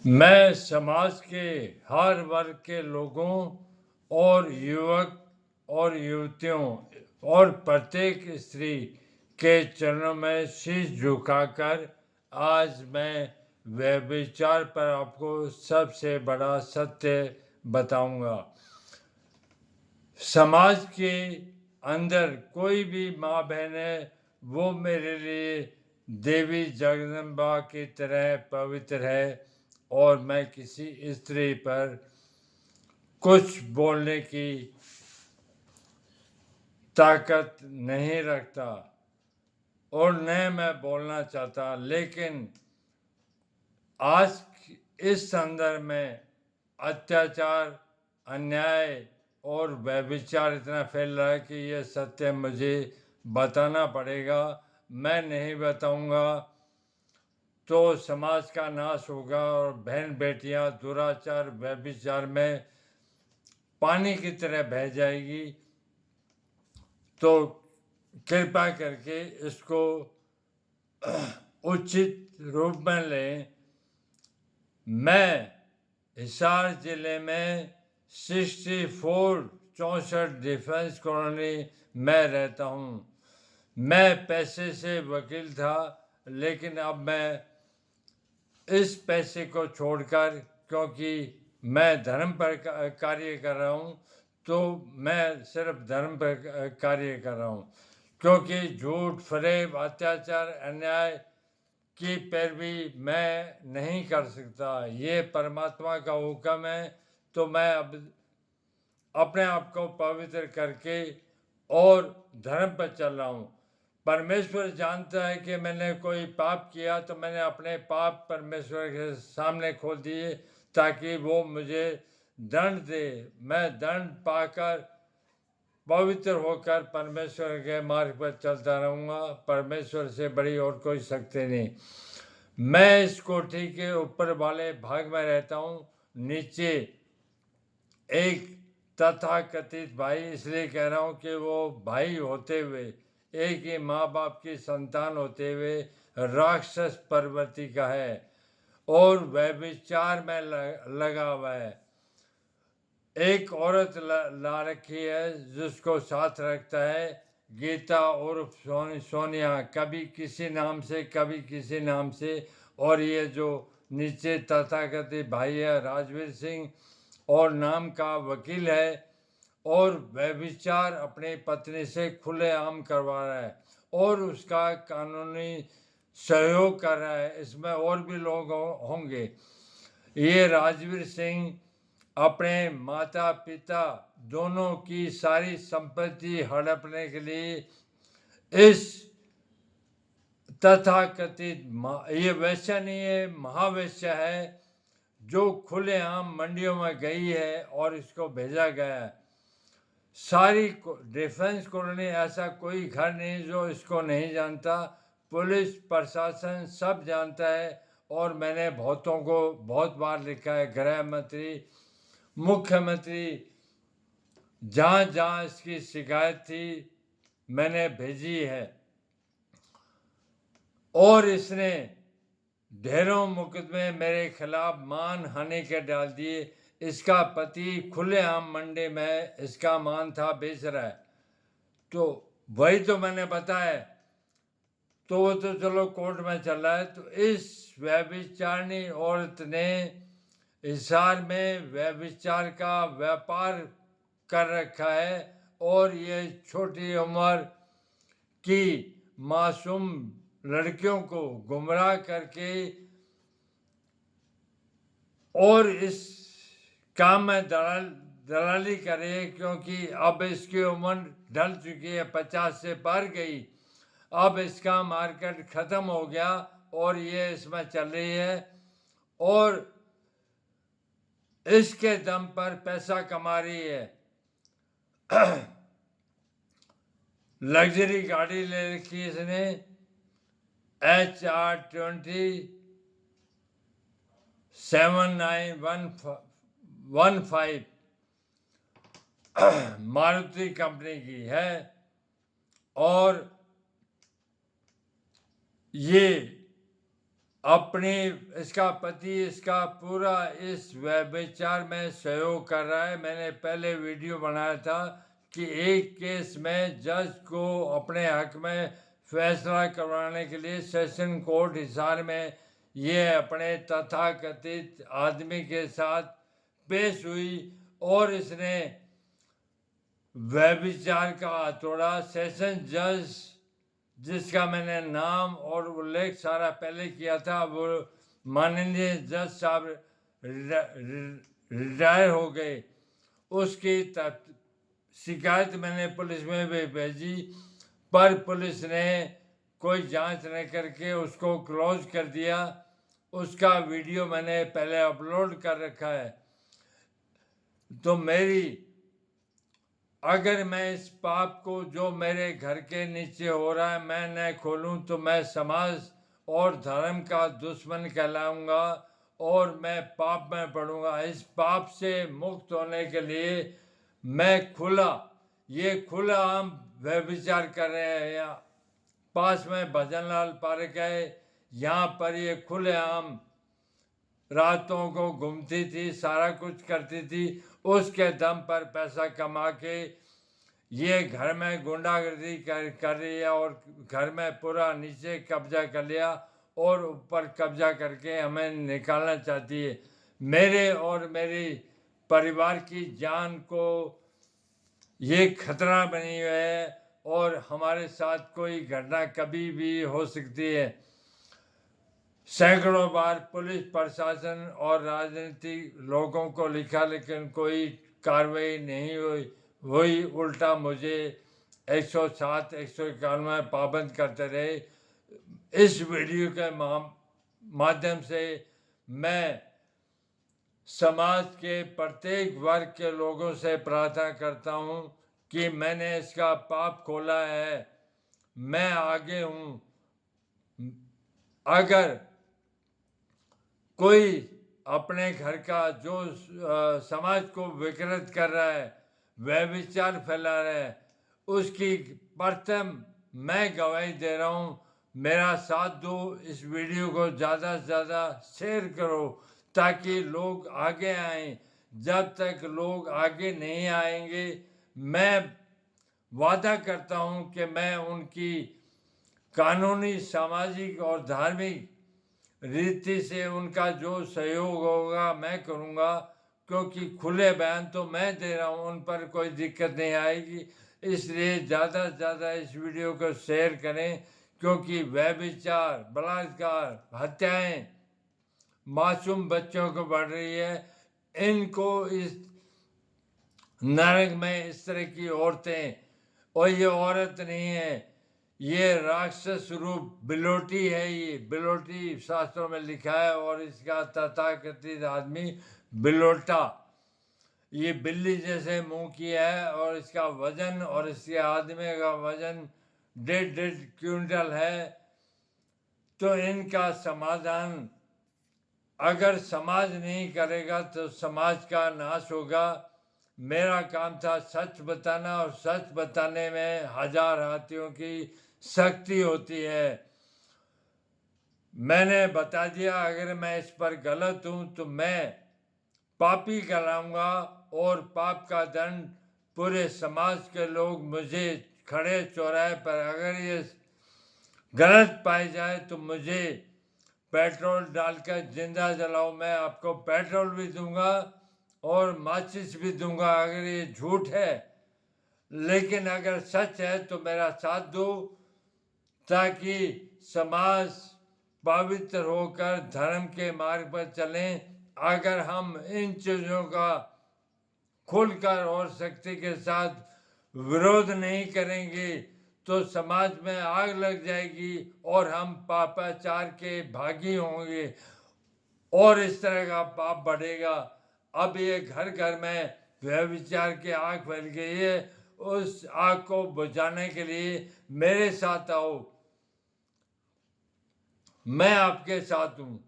मैं समाज के हर वर्ग के लोगों और युवक और युवतियों और प्रत्येक स्त्री के चरणों में शीश झुकाकर आज मैं व्यभिचार पर आपको सबसे बड़ा सत्य बताऊंगा। समाज के अंदर कोई भी माँ बहन है, वो मेरे लिए देवी जगदम्बा की तरह पवित्र है और मैं किसी स्त्री पर कुछ बोलने की ताकत नहीं रखता और न मैं बोलना चाहता। लेकिन आज इस संदर्भ में अत्याचार, अन्याय और व्यभिचार इतना फैल रहा है कि यह सत्य मुझे बताना पड़ेगा। मैं नहीं बताऊंगा तो समाज का नाश होगा और बहन बेटियां दुराचार व्यभिचार में पानी की तरह बह जाएगी। तो कृपा करके इसको उचित रूप में लें। मैं हिसार जिले में 64 डिफेंस कॉलोनी में रहता हूँ। मैं पैसे से वकील था, लेकिन अब मैं इस पैसे को छोड़कर, क्योंकि मैं धर्म पर कार्य कर रहा हूँ, तो मैं सिर्फ धर्म पर कार्य कर रहा हूँ, क्योंकि झूठ, फरेब, अत्याचार, अन्याय की पैरवी मैं नहीं कर सकता। ये परमात्मा का हुक्म है, तो मैं अब अपने आप को पवित्र करके और धर्म पर चल रहा हूँ। परमेश्वर जानता है कि मैंने कोई पाप किया तो मैंने अपने पाप परमेश्वर के सामने खोल दिए ताकि वो मुझे दंड दे। मैं दंड पाकर पवित्र होकर परमेश्वर के मार्ग पर चलता रहूँगा। परमेश्वर से बड़ी और कोई शक्ति नहीं। मैं इस कोठी के ऊपर वाले भाग में रहता हूँ। नीचे एक तथाकथित भाई, इसलिए कह रहा हूँ कि वो भाई होते हुए, एक ही माँ बाप की संतान होते हुए राक्षस प्रवृत्ति का है और व्यभिचार में लगा हुआ है। एक औरत ला रखी है जिसको साथ रखता है, गीता उर्फ सोनिया, कभी किसी नाम से कभी किसी नाम से। और ये जो नीचे तथाकथित भाई है राजवीर सिंह और नाम का वकील है और व्यभिचार अपनी पत्नी से खुलेआम करवा रहा है और उसका कानूनी सहयोग कर रहा है। इसमें और भी लोग होंगे। ये राजवीर सिंह अपने माता पिता दोनों की सारी संपत्ति हड़पने के लिए इस तथाकथित ये वैश्या नहीं है, महावैश्या है, जो खुलेआम मंडियों में गई है और इसको भेजा गया है। सारी डिफेंस कॉलोनी ऐसा कोई घर नहीं जो इसको नहीं जानता। पुलिस प्रशासन सब जानता है और मैंने बहुतों को बहुत बार लिखा है। गृह मंत्री, मुख्यमंत्री, जहाँ जहाँ इसकी शिकायत थी मैंने भेजी है और इसने ढेरों मुकदमे मेरे खिलाफ मान हानि के डाल दिए। इसका पति खुलेआम मंडी में इसका मान था बेच रहा है, तो वही तो मैंने बताया। तो वो तो चलो कोर्ट में चल रहा है। तो इस व्यभिचारिणी औरत ने हिसार में व्यभिचार का व्यापार कर रखा है और ये छोटी उम्र की मासूम लड़कियों को गुमराह करके और इस काम में दलाली करे, क्योंकि अब इसकी उम्र ढल चुकी है, 50 से पार गई। अब इसका मार्केट खत्म हो गया और ये इसमें चल रही है और इसके दम पर पैसा कमा रही है। लग्जरी गाड़ी ले रखी इसने, HR20 7915 मारुति कंपनी की है और ये अपनी इसका पति इसका पूरा इस व्यभिचार में सहयोग कर रहा है। मैंने पहले वीडियो बनाया था कि एक केस में जज को अपने हक में फैसला करवाने के लिए सेशन कोर्ट हिसार में ये अपने तथाकथित आदमी के साथ पेश हुई और इसने व्यभिचार का हथौड़ा सेशन जज जिसका मैंने नाम और उल्लेख सारा पहले किया था, वो माननीय जज साहब रिटायर हो गए। उसकी शिकायत मैंने पुलिस में भी भेजी, पर पुलिस ने कोई जांच नहीं करके उसको क्लोज कर दिया। उसका वीडियो मैंने पहले अपलोड कर रखा है। तो अगर मैं इस पाप को जो मेरे घर के नीचे हो रहा है मैं न खोलूं तो मैं समाज और धर्म का दुश्मन कहलाऊंगा और मैं पाप में पड़ूंगा। इस पाप से मुक्त होने के लिए मैं खुला हम व्यभिचार कर रहे हैं। यहाँ पास में भजनलाल पार्क है, यहाँ पर ये खुलेआम रातों को घूमती थी, सारा कुछ करती थी। उसके दम पर पैसा कमा के ये घर में गुंडागर्दी कर रही है और घर में पूरा नीचे कब्जा कर लिया और ऊपर कब्जा करके हमें निकालना चाहती है। मेरे और मेरी परिवार की जान को ये खतरा बनी हुई है और हमारे साथ कोई घटना कभी भी हो सकती है। सैकड़ों बार पुलिस प्रशासन और राजनीतिक लोगों को लिखा, लेकिन कोई कार्रवाई नहीं हुई। उल्टा मुझे 107, 151 में पाबंद करते रहे। इस वीडियो के माध्यम से मैं समाज के प्रत्येक वर्ग के लोगों से प्रार्थना करता हूं कि मैंने इसका पाप खोला है, मैं आगे हूं। अगर कोई अपने घर का जो समाज को विकृत कर रहा है, व्यभिचार फैला रहा है, उसकी प्रथम मैं गवाही दे रहा हूँ। मेरा साथ दो, इस वीडियो को ज़्यादा से ज़्यादा शेयर करो ताकि लोग आगे आएं। जब तक लोग आगे नहीं आएंगे मैं वादा करता हूँ कि मैं उनकी कानूनी, सामाजिक और धार्मिक रीति से उनका जो सहयोग होगा मैं करूँगा, क्योंकि खुले बयान तो मैं दे रहा हूँ, उन पर कोई दिक्कत नहीं आएगी। इसलिए ज़्यादा से ज़्यादा इस वीडियो को शेयर करें, क्योंकि व्यभिचार, बलात्कार, हत्याएं मासूम बच्चों को बढ़ रही है। इनको इस नरक में इस तरह की औरतें, और ये औरत नहीं है, ये राक्षस रूप बिलोटी है। ये बिलोटी शास्त्रों में लिखा है और इसका तथाकथित आदमी बिलोटा, ये बिल्ली जैसे मुंह की है और इसका वजन और इसके आदमी का वजन 1.5 क्विंटल है। तो इनका समाधान अगर समाज नहीं करेगा तो समाज का नाश होगा। मेरा काम था सच बताना और सच बताने में 1000 हाथियों की शक्ति होती है। मैंने बता दिया, अगर मैं इस पर गलत हूं तो मैं पापी कहलाऊंगा और पाप का दंड पूरे समाज के लोग मुझे खड़े चौराहे पर अगर ये गलत पाई जाए तो मुझे पेट्रोल डालकर जिंदा जलाओ। मैं आपको पेट्रोल भी दूंगा और माचिस भी दूंगा अगर ये झूठ है, लेकिन अगर सच है तो मेरा साथ दो ताकि समाज पवित्र होकर धर्म के मार्ग पर चलें। अगर हम इन चीज़ों का खुलकर और शक्ति के साथ विरोध नहीं करेंगे तो समाज में आग लग जाएगी और हम पापाचार के भागी होंगे और इस तरह का पाप बढ़ेगा। अब ये घर घर में व्यभिचार की आग फैल गई है, उस आग को बुझाने के लिए मेरे साथ आओ, मैं आपके साथ हूँ।